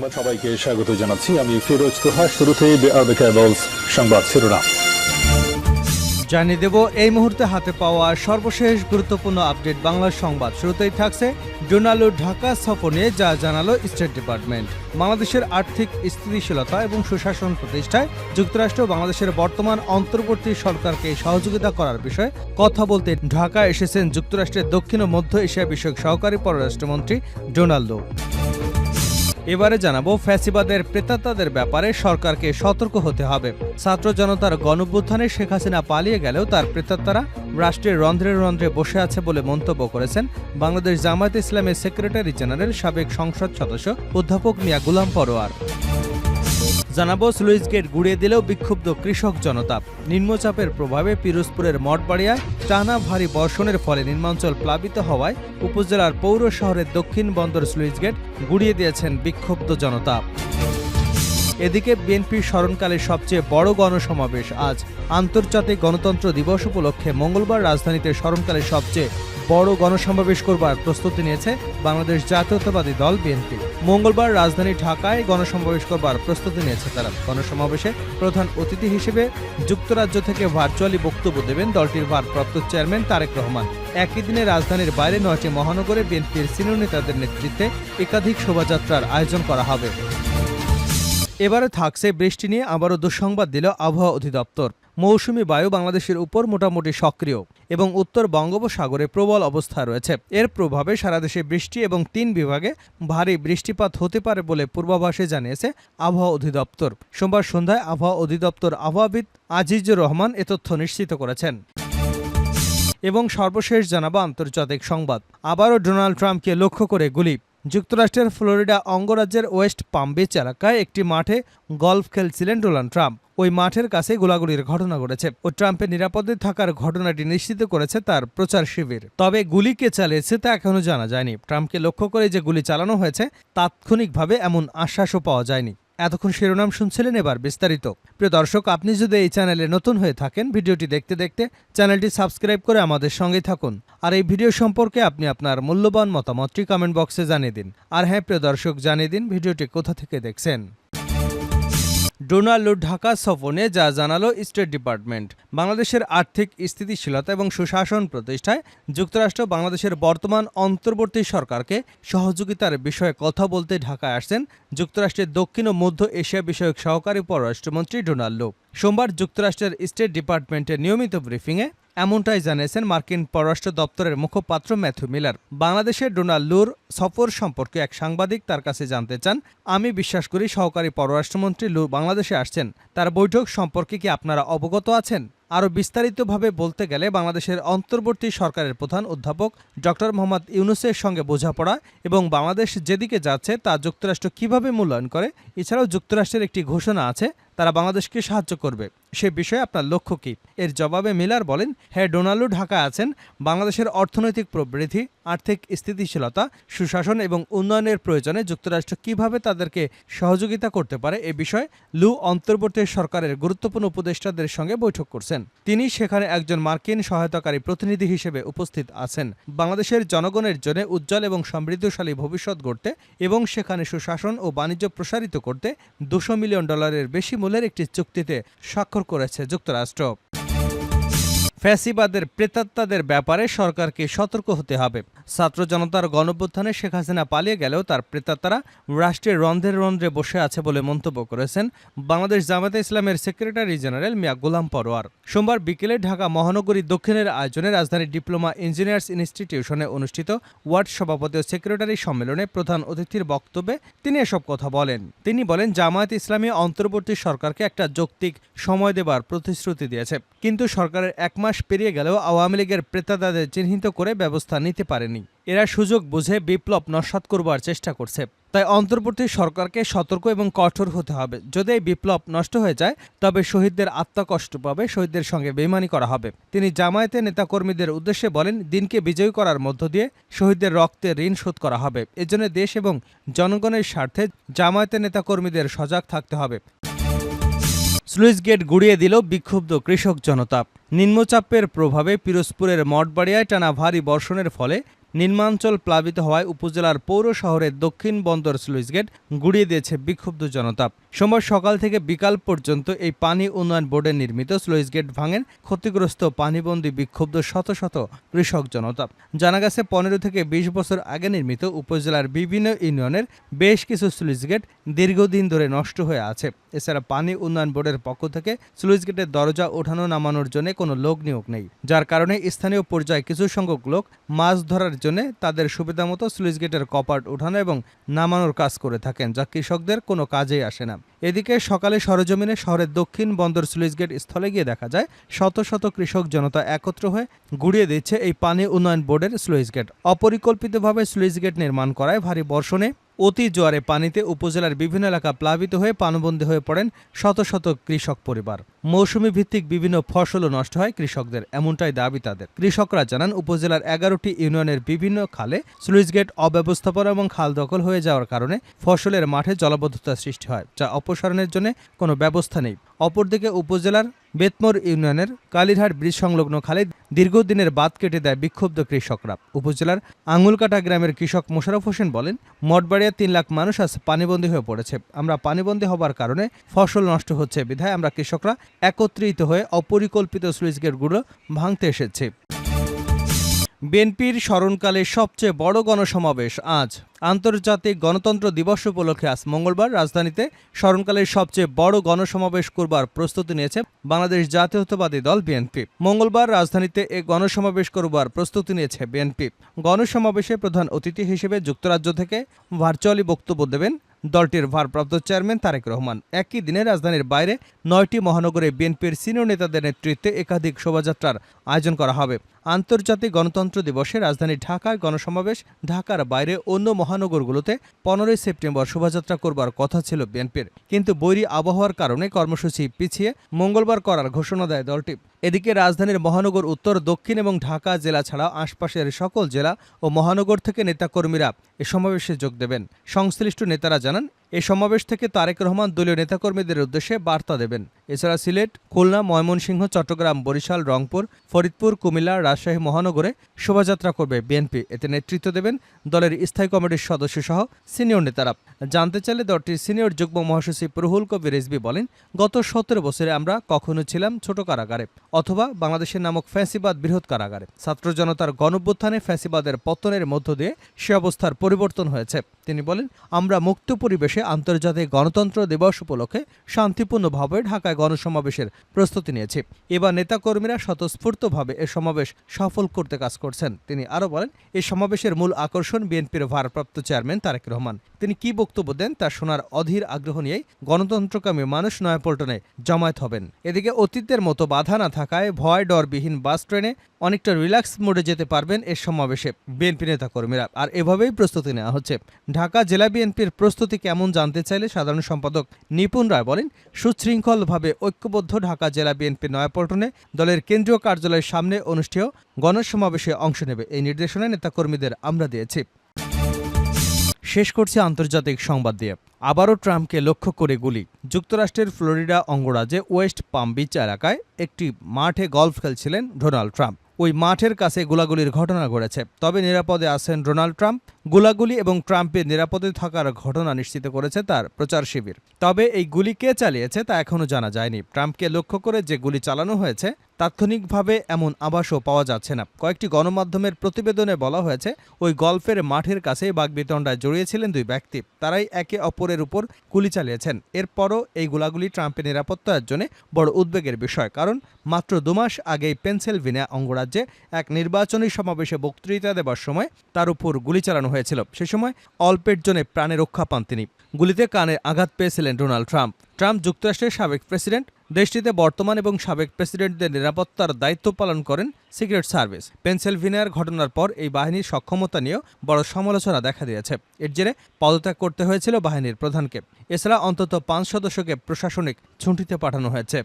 সংবাদ সবাইকে স্বাগত জানাচ্ছি। আমি ফিরোজ তোহা। শুরুতেই সংবাদ শিরোনাম জানিয়ে দেব এই মুহূর্তে হাতে পাওয়া সর্বশেষ গুরুত্বপূর্ণ আপডেট বাংলা সংবাদ। শুরুতেই থাকছে ডোনাল্ড ঢাকা সফর নিয়ে যা জানালো স্টেট ডিপার্টমেন্ট। বাংলাদেশের আর্থিক স্থিতিশীলতা এবং সুশাসন প্রতিষ্ঠায় যুক্তরাষ্ট্র বাংলাদেশের বর্তমান অন্তর্বর্তী সরকারকে সহযোগিতা করার বিষয়ে কথা বলতে ঢাকা এসেছেন যুক্তরাষ্ট্রের দক্ষিণ ও মধ্য এশিয়া বিষয়ক সহকারী পররাষ্ট্রমন্ত্রী ডোনাল্ড। এবারে জানাবো ফ্যাসিবাদের প্রেতাত্মাদের ব্যাপারে সরকারকে সতর্ক হতে হবে। ছাত্র জনতার গণঅভ্যুত্থানে শেখ হাসিনা পালিয়ে গেলেও তার প্রেতাত্মারা রাষ্ট্রের রন্ধ্রে রন্ধ্রে বসে আছে বলে মন্তব্য করেছেন বাংলাদেশ জামায়াতে ইসলামের সেক্রেটারি জেনারেল সাবেক সংসদ সদস্য অধ্যাপক মিয়া গোলাম পরোয়ার। জানাবো স্লুইস গেট গুড়িয়ে দিলেও বিক্ষুব্ধ কৃষক জনতা। নিম্নচাপের প্রভাবে পিরোজপুরের মঠবাড়িয়ায় টানা ভারী বর্ষণের ফলে নিম্নাঞ্চল প্লাবিত হওয়ায় উপজেলার পৌর শহরের দক্ষিণ বন্দর স্লুইস গেট গুড়িয়ে দিয়েছেন বিক্ষুব্ধ জনতা। এদিকে বিএনপির স্মরণকালে সবচেয়ে বড় গণসমাবেশ আজ। আন্তর্জাতিক গণতন্ত্র দিবস উপলক্ষে মঙ্গলবার রাজধানীতে স্মরণকালে সবচেয়ে বড় গণসমাবেশ করবার প্রস্তুতি নিয়েছে বাংলাদেশ জাতীয়তাবাদী দল বিএনপি। মঙ্গলবার রাজধানী ঢাকায় গণসমাবেশ করবার প্রস্তুতি নিয়েছে তারা। গণসমাবেশে প্রধান অতিথি হিসেবে যুক্তরাজ্য থেকে ভার্চুয়ালি বক্তব্য দেবেন দলটির ভারপ্রাপ্ত চেয়ারম্যান তারেক রহমান। একই দিনে রাজধানীর বাইরে ৯টি মহানগরে বিএনপির সিনিয়র নেতাদের নেতৃত্বে একাধিক শোভাযাত্রার আয়োজন করা হবে। এবারে থাকছে বৃষ্টি নিয়ে আবারও দুঃসংবাদ দিল আবহাওয়া অধিদপ্তর। মৌসুমী বায়ু বাংলাদেশের উপর মোটামুটি সক্রিয় এবং উত্তর বঙ্গোপসাগরে প্রবল অবস্থায় রয়েছে। এর প্রভাবে সারা দেশে বৃষ্টি এবং ৩ বিভাগে ভারী বৃষ্টিপাত হতে পারে বলে পূর্বাভাসে জানিয়েছে আবহাওয়া অধিদপ্তর। সোমবার সন্ধ্যায় আবহাওয়া অধিদপ্তর আবহাওয়াবিদ আজিজুর রহমান এ তথ্য নিশ্চিত করেছেন। এবং সর্বশেষ জানাবো আন্তর্জাতিক সংবাদ। আবারও ডোনাল্ড ট্রাম্পকে লক্ষ্য করে গুলি। যুক্তরাষ্ট্রের ফ্লোরিডা অঙ্গরাজ্যের ওয়েস্ট পাম বিচ এলাকায় একটি মাঠে গলফ খেলছিলেন ডোনাল্ড ট্রাম্প। ওই মাঠের কাছে গোলাগুলির ঘটনা ঘটেছে ও ট্রাম্পের নিরাপদে থাকার ঘটনাটি নিশ্চিত করেছে তার প্রচার শিবির। তবে গুলি কে চালিয়েছে তা এখনও জানা যায়নি। ট্রাম্পকে লক্ষ্য করে যে গুলি চালানো হয়েছে তাৎক্ষণিকভাবে এমন আশ্বাসও পাওয়া যায়নি। এতক্ষণ শিরোনাম শুনছিলেন, এবার বিস্তারিত। প্রিয় দর্শক, আপনি যদি এই চ্যানেলে নতুন হয়ে থাকেন, ভিডিওটি দেখতে দেখতে চ্যানেলটি সাবস্ক্রাইব করে আমাদের সঙ্গেই থাকুন। আর এই ভিডিও সম্পর্কে আপনি আপনার মূল্যবান মতামতটি কমেন্ট বক্সে জানিয়ে দিন। আর হ্যাঁ প্রিয় দর্শক, জানিয়ে দিন ভিডিওটি কোথা থেকে দেখছেন। ডোনাল্ড ঢাকা সফর নিয়ে যা জানালো স্টেট ডিপার্টমেন্ট। বাংলাদেশের আর্থিক স্থিতিশীলতা এবং সুশাসন প্রতিষ্ঠায় যুক্তরাষ্ট্র বাংলাদেশের বর্তমান অন্তর্বর্তী সরকারকে সহযোগিতার বিষয়ে কথা বলতে ঢাকায় আসছেন যুক্তরাষ্ট্রের দক্ষিণ ও মধ্য এশিয়া বিষয়ক সহকারী পররাষ্ট্রমন্ত্রী ডোনাল্ড। সোমবার যুক্তরাষ্ট্রের স্টেট ডিপার্টমেন্টের নিয়মিত ব্রিফিংয়ে এমনটাই জানিয়েছেন মার্কিন পররাষ্ট্র দপ্তরের মুখপাত্র ম্যাথু মিলার। বাংলাদেশের ডোনাল্ডুর সফর সম্পর্কে এক সাংবাদিক তার কাছে জানতে চান, আমি বিশ্বাস করি সহকারী পররাষ্ট্রমন্ত্রী লু বাংলাদেশে আসছেন। তার বৈঠক সম্পর্কে কি আপনারা অবগত আছেন? আরও বিস্তারিতভাবে বলতে গেলে বাংলাদেশের অন্তর্বর্তী সরকারের প্রধান অধ্যাপক ডক্টর মোহাম্মদ ইউনূসের সঙ্গে বোঝাপড়া এবং বাংলাদেশ যেদিকে যাচ্ছে তা যুক্তরাষ্ট্র কিভাবে মূল্যায়ন করে, এছাড়াও যুক্তরাষ্ট্রের একটি ঘোষণা আছে তারা বাংলাদেশকে সাহায্য করবে, সে বিষয়ে আপনার লক্ষ্য কী? এর জবাবে মিলার বলেন, হ্যাঁ, ডোনাল্ড ঢাকায় আছেন। বাংলাদেশের অর্থনৈতিক প্রবৃদ্ধি, আর্থিক স্থিতিশীলতা, সুশাসন এবং উন্নয়নের প্রয়োজনে যুক্তরাষ্ট্র কিভাবে তাদেরকে সহযোগিতা করতে পারে এ বিষয়ে লু অন্তর্বর্তী সরকারের গুরুত্বপূর্ণ উপদেষ্টাদের সঙ্গে বৈঠক করছেন। তিনি সেখানে একজন মার্কিন সহায়তাকারী প্রতিনিধি হিসেবে উপস্থিত আছেন। বাংলাদেশের জনগণের জন্য উজ্জ্বল এবং সমৃদ্ধশালী ভবিষ্যৎ গড়তে এবং সেখানে সুশাসন ও বাণিজ্য প্রসারিত করতে $200 মিলিয়ন বেশি মূল্যের একটি চুক্তিতে স্বাক্ষর করেছে যুক্তরাষ্ট্র। ফ্যাসিবাদের প্রেতাত্মাদের ব্যাপারে সরকারকে সতর্ক হতে হবে। ছাত্র জনতার গণঅভ্যুত্থানে শেখ হাসিনা পালিয়ে গেলেও তার প্রেতাত্মারা রাষ্ট্রের রন্ধ্রে রন্ধ্রে বসে আছে বলে মন্তব্য করেছেন বাংলাদেশ জামায়াতে ইসলামের সেক্রেটারি জেনারেল মিয়া গোলাম পরোয়ার। সোমবার বিকেলে ঢাকা মহানগরী দক্ষিণের আয়োজনে রাজধানীর ডিপ্লোমা ইঞ্জিনিয়ার্স ইনস্টিটিউশনে অনুষ্ঠিত ওয়ার্ড সভাপতি ও সেক্রেটারি সম্মেলনে প্রধান অতিথির বক্তব্যে তিনি এসব কথা বলেন। তিনি বলেন, জামায়াত ইসলামী অন্তর্বর্তী সরকারকে একটা যৌক্তিক সময় দেবার প্রতিশ্রুতি দিয়েছে, কিন্তু সরকারের 1 মাস পেরিয়ে গেলেও আওয়ামী লীগের প্রেতাত্মাদের চিহ্নিত করে ব্যবস্থা নিতে পারেনি। এরা সুযোগ বুঝে বিপ্লব নস্যাৎ করবার চেষ্টা করছে। তাই অন্তর্বর্তী সরকারকে সতর্ক এবং কঠোর হতে হবে। যদি এই বিপ্লব নষ্ট হয়ে যায় তবে শহীদদের আত্মা কষ্ট পাবে, শহীদদের সঙ্গে বেইমানি করা হবে। তিনি জামায়াতের নেতাকর্মীদের উদ্দেশ্যে বলেন, দিনকে বিজয়ী করার মধ্য দিয়ে শহীদদের রক্তের ঋণ শোধ করা হবে। এজন্য দেশ এবং জনগণের স্বার্থে জামায়াতের নেতাকর্মীদের সজাগ থাকতে হবে। স্লুইস গেট গুড়িয়ে দিল বিক্ষুব্ধ কৃষক জনতা। নিম্নচাপের প্রভাবে পিরোজপুরের মঠবাড়িয়ায় টানা ভারী বর্ষণের ফলে নিম্নাঞ্চল প্লাবিত হওয়ায় উপজেলার পৌর শহরের দক্ষিণ বন্দর স্লুইস গেট গুড়িয়ে দিয়েছে বিক্ষুব্ধ জনতা। সোমবার সকাল থেকে বিকাল পর্যন্ত এই পানি উন্নয়ন বোর্ডের নির্মিত স্লুইস গেট ভাঙেন ক্ষতিগ্রস্ত পানিবন্দী বিক্ষুব্ধ শত শত কৃষক জনতা। জানা গেছে ১৫ থেকে ২০ বছর আগে নির্মিত উপজেলার বিভিন্ন ইউনিয়নের বেশ কিছু স্লুইস গেট দীর্ঘদিন ধরে নষ্ট হয়ে আছে। এছাড়া পানি উন্নয়ন বোর্ডের পক্ষ থেকে স্লুইস গেটের দরজা ওঠানো নামানোর জন্য কোনো লোক নিয়োগ নেই, যার কারণে স্থানীয় পর্যায়ে কিছু সংখ্যক লোক মাছ ধরার জন্য তাদের সুবিধামতো স্লুইস গেটের কপাট ওঠানো এবং নামানোর কাজ করে থাকেন, যা কৃষকদের কোনো কাজেই আসে না। এদিকে সকালে সরেজমিনে শহরের দক্ষিণ বন্দর স্লুইস গেট স্থলে গিয়ে দেখা যায় শত শত কৃষক জনতা একত্র হয়ে গুড়িয়ে দিচ্ছে এই পানি উন্নয়ন বোর্ডের স্লুইস গেট। অপরিকল্পিতভাবে স্লুইস গেট নির্মাণ করায় ভারী বর্ষণে অতি জোয়ারে পানিতে উপজেলার বিভিন্ন এলাকা প্লাবিত হয়ে পানিবন্দী হয়ে পড়েন শত শত কৃষক পরিবার। মৌসুমি ভিত্তিক বিভিন্ন ফসলও নষ্ট হয় কৃষকদের, এমনটাই দাবি তাদের। কৃষকরা জানান, উপজেলার ১১টি ইউনিয়নের বিভিন্ন খালে স্লুইস গেট অব্যবস্থাপনা এবং খাল দখল হয়ে যাওয়ার কারণে ফসলের মাঠে জলাবদ্ধতার সৃষ্টি হয়, যা অপসারণের জন্য কোনো ব্যবস্থা নেই। অপরদিকে উপজেলার বেতমোর ইউনিয়নের কালীরহাট ব্রিজ সংলগ্ন খালে দীর্ঘদিনের বাঁধ কেটে দেয় বিক্ষুব্ধ কৃষকরা। উপজেলার আঙুলকাটা গ্রামের কৃষক মোশাররফ হোসেন বলেন, মঠবাড়িয়া ৩ লাখ মানুষ আজ পানিবন্দী হয়ে পড়েছে। আমরা পানিবন্দী হবার কারণে ফসল নষ্ট হচ্ছে, বিধায় আমরা কৃষকরা একত্রিত হয়ে অপরিকল্পিত স্লুইস গেটগুলো ভাঙতে এসেছি। বিএনপির স্মরণকালে সবচেয়ে বড় গণসমাবেশ আজ। আন্তর্জাতিক গণতন্ত্র দিবস উপলক্ষে আজ মঙ্গলবার রাজধানীতে স্মরণকালের সবচেয়ে বড় গণসমাবেশ করবার প্রস্তুতি নিয়েছে বাংলাদেশ জাতীয়তাবাদী দল বিএনপি। মঙ্গলবার রাজধানীতে এ গণসমাবেশ করবার প্রস্তুতি নিয়েছে বিএনপি। গণসমাবেশে প্রধান অতিথি হিসেবে যুক্তরাজ্য থেকে ভার্চুয়ালি বক্তব্য দেবেন দলটির ভারপ্রাপ্ত চেয়ারম্যান তারেক রহমান। একই দিনে রাজধানীর বাইরে ৯টি মহানগরে বিএনপির সিনিয়র নেতাদের নেতৃত্বে একাধিক শোভাযাত্রার আয়োজন করা হবে। আন্তর্জাতিক গণতন্ত্র দিবসে রাজধানী ঢাকায় গণসমাবেশ, ঢাকার বাইরে অন্য মহানগরগুলোতে ১৫ই সেপ্টেম্বর শোভাযাত্রা করবার কথা ছিল বিএনপির, কিন্তু বৈরী আবহাওয়ার কারণে কর্মসূচি পিছিয়ে মঙ্গলবার করার ঘোষণা দেয় দলটি। এদিকে রাজধানীর মহানগর, উত্তর, দক্ষিণ এবং ঢাকা জেলা ছাড়াও আশপাশের সকল জেলা ও মহানগর থেকে নেতাকর্মীরা এ সমাবেশে যোগ দেবেন। সংশ্লিষ্ট নেতারা জানান, এ সমাবেশ থেকে তারেক রহমান দলীয় নেতাকর্মীদের উদ্দেশ্যে বার্তা দেবেন। এছাড়া সিলেট, খুলনা, ময়মনসিংহ, চট্টগ্রাম, বরিশাল, রংপুর, ফরিদপুর, কুমিল্লা, রাজশাহী মহানগরে শোভাযাত্রা করবে বিএনপি। এতে নেতৃত্ব দেবেন দলের স্থায়ী কমিটির সদস্যসহ সিনিয়র নেতারা। জানতে চাইলে দলটির সিনিয়র যুগ্ম মহাসচিব রুহুল কবির রিজভী বলেন, গত ১৭ বছরে আমরা কখনো ছিলাম ছোট কারাগারে অথবা বাংলাদেশের নামক ফ্যাসিবাদ বৃহৎ কারাগারে। ছাত্র জনতার গণঅভ্যুত্থানে ফ্যাসিবাদের পতনের মধ্য দিয়ে সে অবস্থার পরিবর্তন হয়েছে। তিনি বলেন, আমরা মুক্ত পরিবেশে আন্তর্জাতিক গণতন্ত্র দিবস উপলক্ষে শান্তিপূর্ণভাবে ঢাকায় গণসমাবেশের প্রস্তুতি নিয়েছি। এবার নেতাকর্মীরা স্বতঃস্ফূর্তভাবে এ সমাবেশ সফল করতে কাজ করছেন। তিনি আরও বলেন, এই সমাবেশের মূল আকর্ষণ বিএনপির ভারপ্রাপ্ত চেয়ারম্যান তারেক রহমান। তিনি কি বক্তব্য দেন তা শোনার অধীর আগ্রহ নিয়েই গণতন্ত্রকামী মানুষ নয়াপল্টনে জমায়েত হবেন। এদিকে অতীতের মতো বাধা না থাকায় ভয় ডরবিহীন বাস ট্রেনে অনেকটা রিল্যাক্স মোডে যেতে পারবেন এ সমাবেশে বিএনপি নেতাকর্মীরা। আর এভাবেই প্রস্তুতি নেওয়া হচ্ছে। ঢাকা জেলা বিএনপির প্রস্তুতি কেমন জানতে চাইলে সাধারণ সম্পাদক নিপুণ রায় বলেন, সুশৃঙ্খলভাবে ঐক্যবদ্ধ ঢাকা জেলা বিএনপি নয়াপল্টনে দলের কেন্দ্রীয় কার্যালয়ের সামনে অনুষ্ঠেয় গণসমাবেশে অংশ নেবে। এই নির্দেশনা নেতাকর্মীদের আমরা দিয়েছি। শেষ করছি আন্তর্জাতিক সংবাদ দিয়ে। আবারও ট্রাম্পকে লক্ষ্য করে গুলি। যুক্তরাষ্ট্রের ফ্লোরিডা অঙ্গরাজ্যে ওয়েস্ট পাম বিচ এলাকায় একটি মাঠে গলফ খেলছিলেন ডোনাল্ড ট্রাম্প। ওই মাঠের কাছে গোলাগুলির ঘটনা ঘটেছে, তবে নিরাপদে আছেন ডোনাল্ড ট্রাম্প। গোলাগুলি এবং ট্রাম্পের নিরাপদে থাকার ঘটনা নিশ্চিত করেছে তার প্রচার শিবির। তবে এই গুলি কে চালিয়েছে তা এখনও জানা যায়নি। ট্রাম্পকে লক্ষ্য করে যে গুলি চালানো হয়েছে তাৎক্ষণিকভাবে এমন আভাসও পাওয়া যাচ্ছে না। কয়েকটি গণমাধ্যমের প্রতিবেদনে বলা হয়েছে, ওই গলফের মাঠের কাছে বাগবিতণ্ডায় জড়িয়েছিলেন দুই ব্যক্তি। তারাই একে অপরের উপর গুলি চালিয়েছেন। এরপরও এই গোলাগুলি ট্রাম্পের নিরাপত্তার জন্য বড় উদ্বেগের বিষয়, কারণ মাত্র 2 মাস আগেই পেনসিলভেনিয়া অঙ্গরাজ্যে এক নির্বাচনী সমাবেশে বক্তৃতা দেবার সময় তার উপর গুলি চালানো হয়েছিল। সে সময় অল্পের জন্য প্রাণে রক্ষা পান তিনি। গুলিতে কানে আঘাত পেয়েছিলেন ডোনাল্ড ট্রাম্প। ট্রাম্প যুক্তরাষ্ট্রের সাবেক প্রেসিডেন্ট। দেশটিতে বর্তমান এবং সাবেক প্রেসিডেন্টদের নিরাপত্তার দায়িত্ব পালন করেন সিক্রেট সার্ভিস। পেনসিলভেনিয়ার ঘটনার পর এই বাহিনীর সক্ষমতা নিয়েও বড় সমালোচনা দেখা দিয়েছে। এর জেরে পদত্যাগ করতে হয়েছিল বাহিনীর প্রধানকে। এছাড়া অন্তত 5 সদস্যকে প্রশাসনিক ছুটিতে পাঠানো হয়েছে।